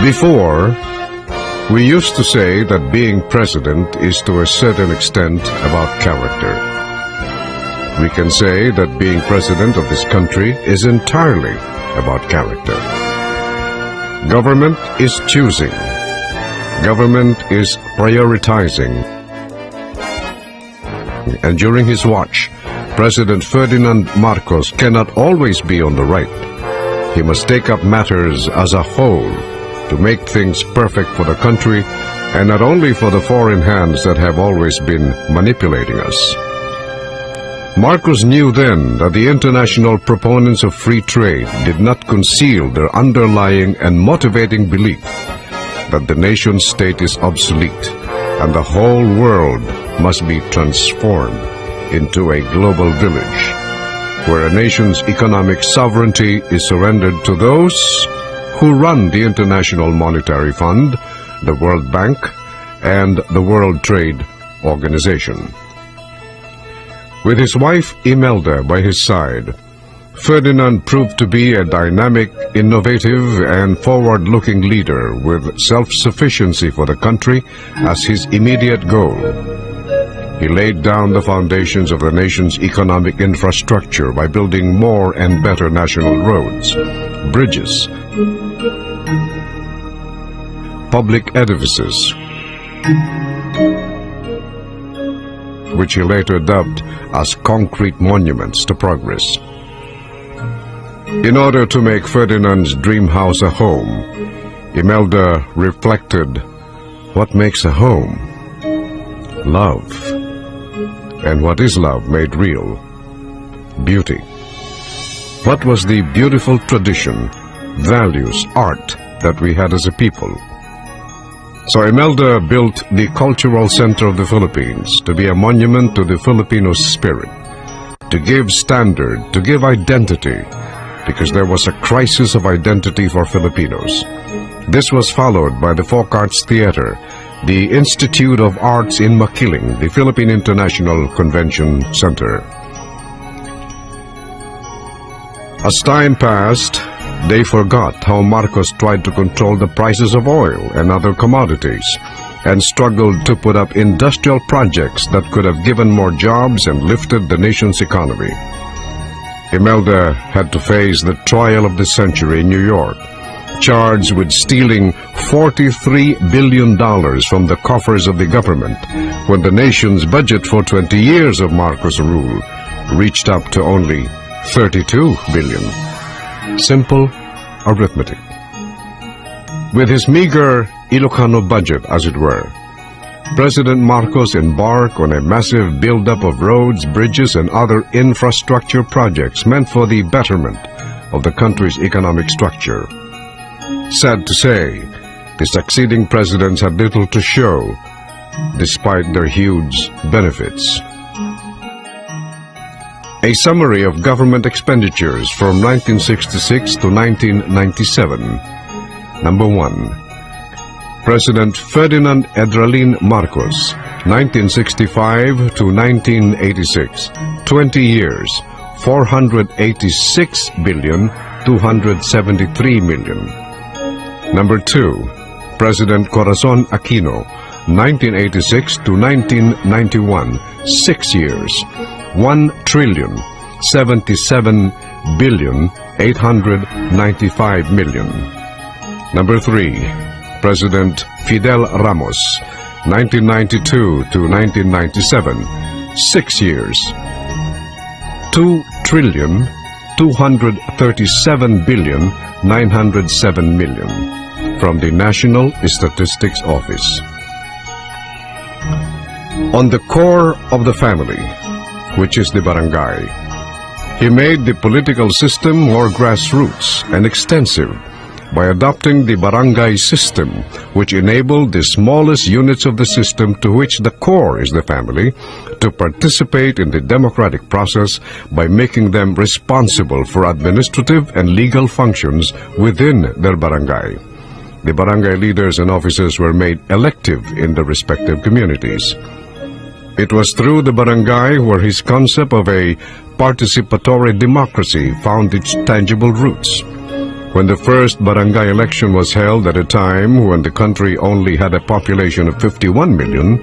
Before, we used to say that being president is to a certain extent about character. We can say that being president of this country is entirely about character. Government is choosing. Government is prioritizing. And during his watch, President Ferdinand Marcos cannot always be on the right. He must take up matters as a whole to make things perfect for the country, and not only for the foreign hands that have always been manipulating us. Marcos knew then that the international proponents of free trade did not conceal their underlying and motivating belief that the nation-state is obsolete and the whole world must be transformed into a global village, where a nation's economic sovereignty is surrendered to those who run the International Monetary Fund, the World Bank, and the World Trade Organization. With his wife Imelda by his side, Ferdinand proved to be a dynamic, innovative, and forward-looking leader with self-sufficiency for the country as his immediate goal. He laid down the foundations of the nation's economic infrastructure by building more and better national roads, bridges, public edifices, which he later dubbed as concrete monuments to progress. In order to make Ferdinand's dream house a home, Imelda reflected, what makes a home? Love. And what is love made real? Beauty. What was the beautiful tradition, values, art that we had as a people? So Imelda built the Cultural Center of the Philippines to be a monument to the Filipino spirit, to give standard, to give identity, because there was a crisis of identity for Filipinos. This was followed by the Folk Arts Theater, the Institute of Arts in Makiling, the Philippine International Convention Center. As time passed, they forgot how Marcos tried to control the prices of oil and other commodities, and struggled to put up industrial projects that could have given more jobs and lifted the nation's economy. Imelda had to face the trial of the century in New York, charged with stealing $43 billion from the coffers of the government, when the nation's budget for 20 years of Marcos' rule reached up to only $32 billion. Simple arithmetic. With his meager Ilocano budget, as it were, President Marcos embarked on a massive buildup of roads, bridges, and other infrastructure projects meant for the betterment of the country's economic structure. Sad to say, the succeeding presidents had little to show, despite their huge benefits. A summary of government expenditures from 1966 to 1997. Number 1. President Ferdinand Edralin Marcos, 1965 to 1986. 20 years, $486,273 million. Number 2. President Corazon Aquino, 1986 to 1991. 6 years, $1,077,895 million. Number 3. President Fidel Ramos, 1992 to 1997. 6 years, $2,237,907 million. From the National Statistics Office. On the core of the family, which is the barangay, he made the political system more grassroots and extensive by adopting the barangay system, which enabled the smallest units of the system, to which the core is the family, to participate in the democratic process by making them responsible for administrative and legal functions within their barangay. The barangay leaders and officers were made elective in the respective communities. It was through the barangay where his concept of a participatory democracy found its tangible roots. When the first barangay election was held at a time when the country only had a population of 51 million,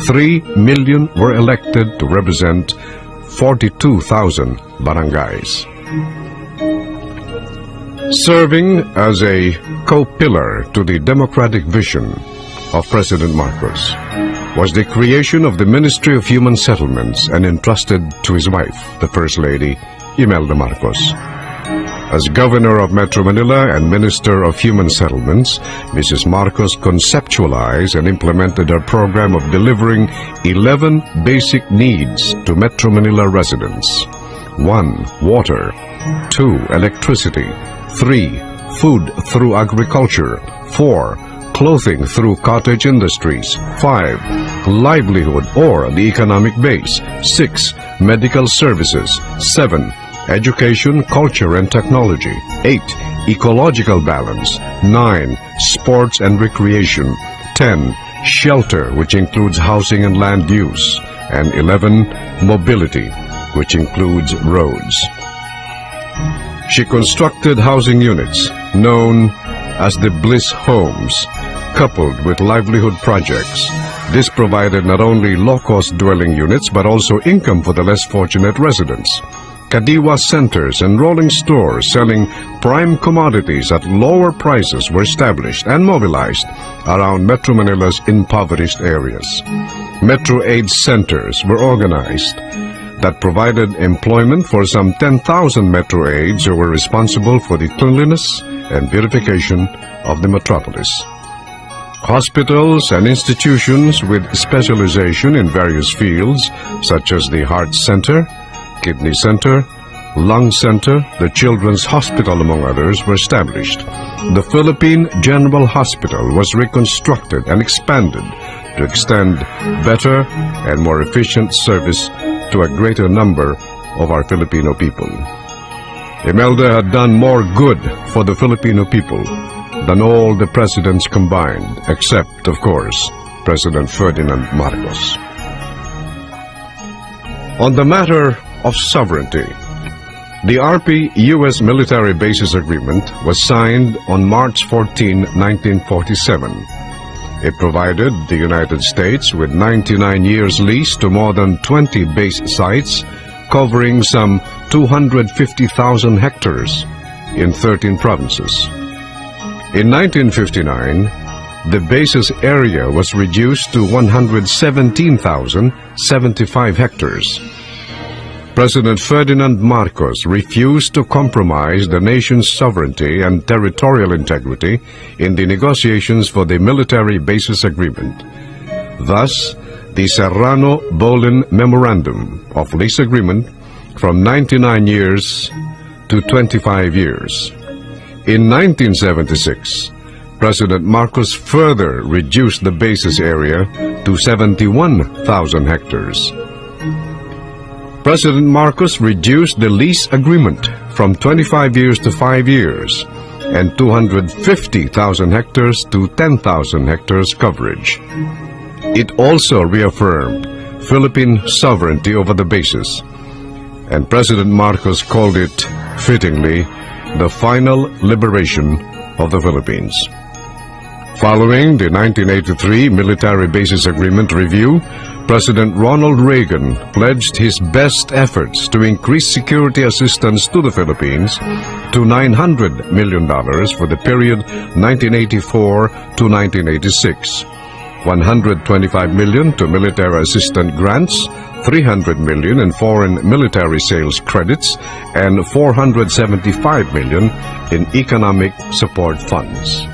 3 million were elected to represent 42,000 barangays. Serving as a co-pillar to the democratic vision of President Marcos was the creation of the Ministry of Human Settlements and entrusted to his wife, the First Lady, Imelda Marcos. As Governor of Metro Manila and Minister of Human Settlements, Mrs. Marcos conceptualized and implemented her program of delivering 11 basic needs to Metro Manila residents. 1. Water. 2. Electricity. 3. Food through agriculture. 4. Clothing through cottage industries. 5. Livelihood or the economic base. 6. Medical services. 7. Education, culture, and technology. 8. Ecological balance. 9. Sports and recreation. 10. Shelter, which includes housing and land use. And 11. Mobility, which includes roads. She constructed housing units, known as the Bliss Homes, coupled with livelihood projects. This provided not only low-cost dwelling units, but also income for the less fortunate residents. Kadiwa centers and rolling stores selling prime commodities at lower prices were established and mobilized around Metro Manila's impoverished areas. Metro Aid centers were organized that provided employment for some 10,000 Metro Aids who were responsible for the cleanliness and beautification of the metropolis. Hospitals and institutions with specialization in various fields, such as the Heart Center, Kidney Center, Lung Center, the Children's Hospital, among others, were established. The Philippine General Hospital was reconstructed and expanded to extend better and more efficient service to a greater number of our Filipino people. Imelda had done more good for the Filipino people than all the presidents combined, except, of course, President Ferdinand Marcos. On the matter of sovereignty, the RP-U.S. Military Bases Agreement was signed on March 14, 1947. It provided the United States with 99 years lease to more than 20 base sites, covering some 250,000 hectares in 13 provinces. In 1959, the base's area was reduced to 117,075 hectares. President Ferdinand Marcos refused to compromise the nation's sovereignty and territorial integrity in the negotiations for the Military Bases Agreement. Thus, the Serrano-Bolin Memorandum of Lease Agreement from 99 years to 25 years. In 1976, President Marcos further reduced the base's area to 71,000 hectares. President Marcos reduced the lease agreement from 25 years to 5 years and 250,000 hectares to 10,000 hectares coverage. It also reaffirmed Philippine sovereignty over the bases, and President Marcos called it, fittingly, the final liberation of the Philippines. Following the 1983 Military Bases Agreement review, President Ronald Reagan pledged his best efforts to increase security assistance to the Philippines to $900 million for the period 1984 to 1986, $125 million to military assistance grants, $300 million in foreign military sales credits, and $475 million in economic support funds.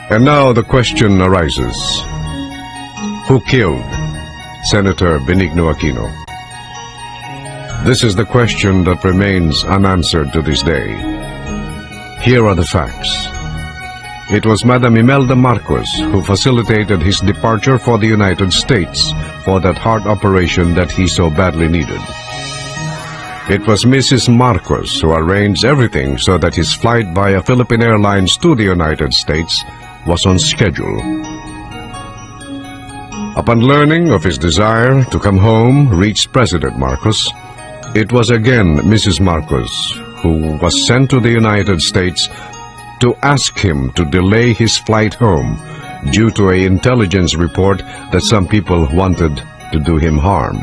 And now the question arises: who killed Senator Benigno Aquino? This is the question that remains unanswered to this day. Here are the facts. It was Madam Imelda Marcos who facilitated his departure for the United States for that heart operation that he so badly needed. It was Mrs. Marcos who arranged everything so that his flight via Philippine Airlines to the United States was on schedule. Upon learning of his desire to come home reached President Marcos, it was again Mrs. Marcos who was sent to the United States to ask him to delay his flight home due to an intelligence report that some people wanted to do him harm.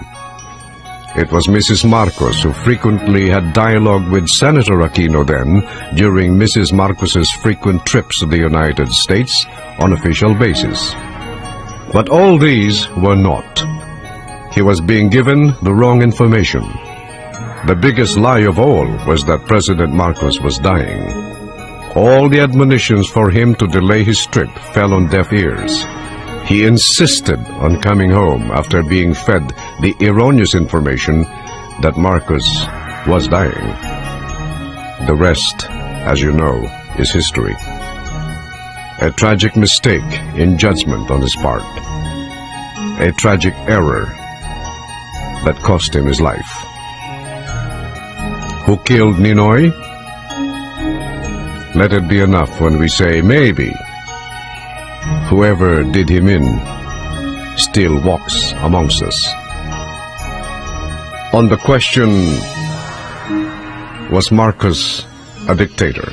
It was Mrs. Marcos who frequently had dialogue with Senator Aquino then during Mrs. Marcos's frequent trips to the United States on official basis. But all these were naught. He was being given the wrong information. The biggest lie of all was that President Marcos was dying. All the admonitions for him to delay his trip fell on deaf ears. He insisted on coming home after being fed the erroneous information that Marcos was dying. The rest, as you know, is history. A tragic mistake in judgment on his part. A tragic error that cost him his life. Who killed Ninoy? Let it be enough when we say maybe whoever did him in still walks amongst us. On the question, was Marcos a dictator?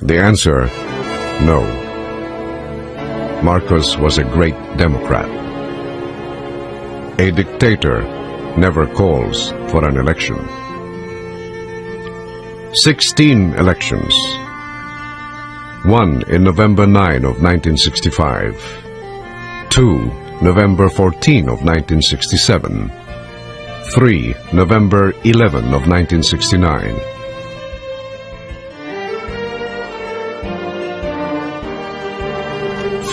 The answer, no. Marcos was a great Democrat. A dictator never calls for an election. 16 elections. One in November 9 of 1965. Two, November 14 of 1967. Three, November 11 of 1969.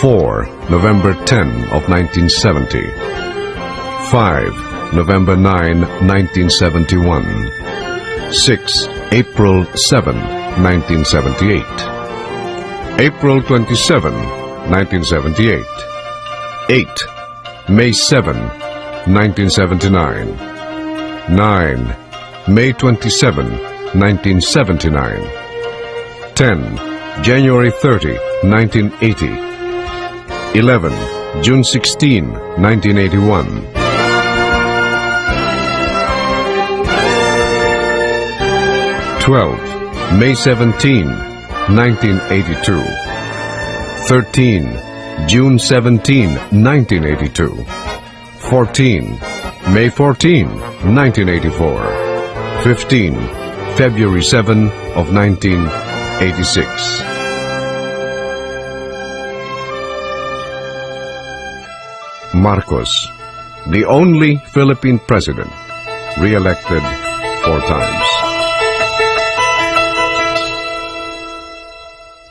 Four, November 10 of 1970. Five, November 9, 1971. 6, April 7, 1978. April 27, 1978. 8, May 7, 1979. 9, May 27, 1979. 10, January 30, 1980. 11, June 16, 1981. 12, May 17, 1982. 13, June 17, 1982. 14, May 14, 1984. 15, February 7 of 1986. Marcos, the only Philippine president, re-elected 4 times.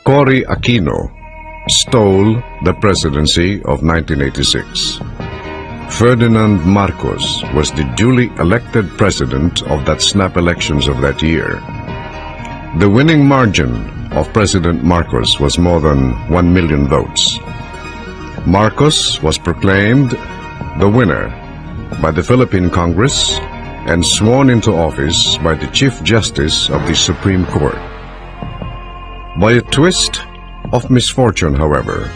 Cory Aquino stole the presidency of 1986. Ferdinand Marcos was the duly elected president of that snap elections of that year. The winning margin of President Marcos was more than 1 million votes. Marcos was proclaimed the winner by the Philippine Congress and sworn into office by the Chief Justice of the Supreme Court. By a twist of misfortune, however,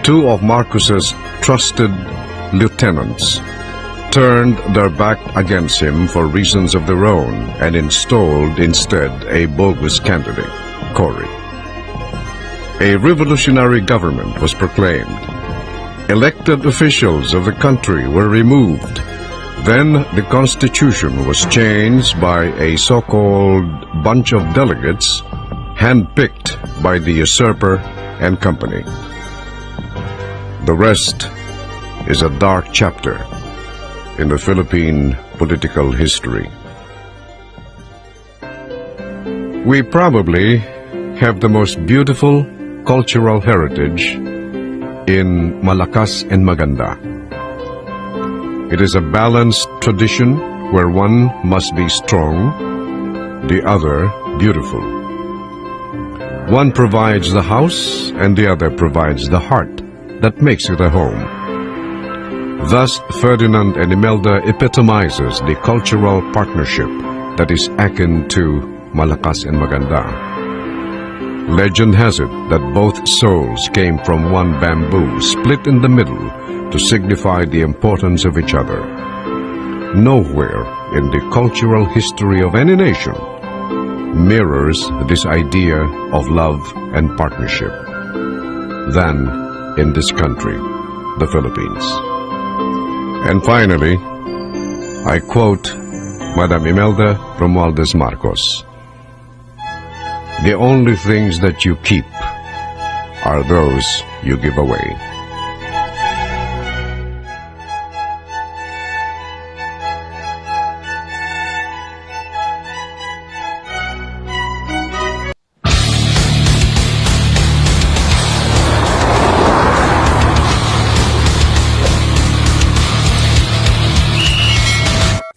2 of Marcos's trusted lieutenants turned their back against him for reasons of their own and installed instead a bogus candidate, Cory. A revolutionary government was proclaimed. Elected officials of the country were removed. Then the Constitution was changed by a so-called bunch of delegates handpicked by the usurper and company. The rest is a dark chapter in the Philippine political history. We probably have the most beautiful cultural heritage in Malakas and Maganda. It is a balanced tradition where one must be strong, the other beautiful. One provides the house and the other provides the heart that makes it a home. Thus, Ferdinand and Imelda epitomizes the cultural partnership that is akin to Malakas and Maganda. Legend has it that both souls came from one bamboo split in the middle to signify the importance of each other. Nowhere in the cultural history of any nation mirrors this idea of love and partnership than in this country, the Philippines. And finally, I quote Madam Imelda Romualdez Marcos. The only things that you keep are those you give away.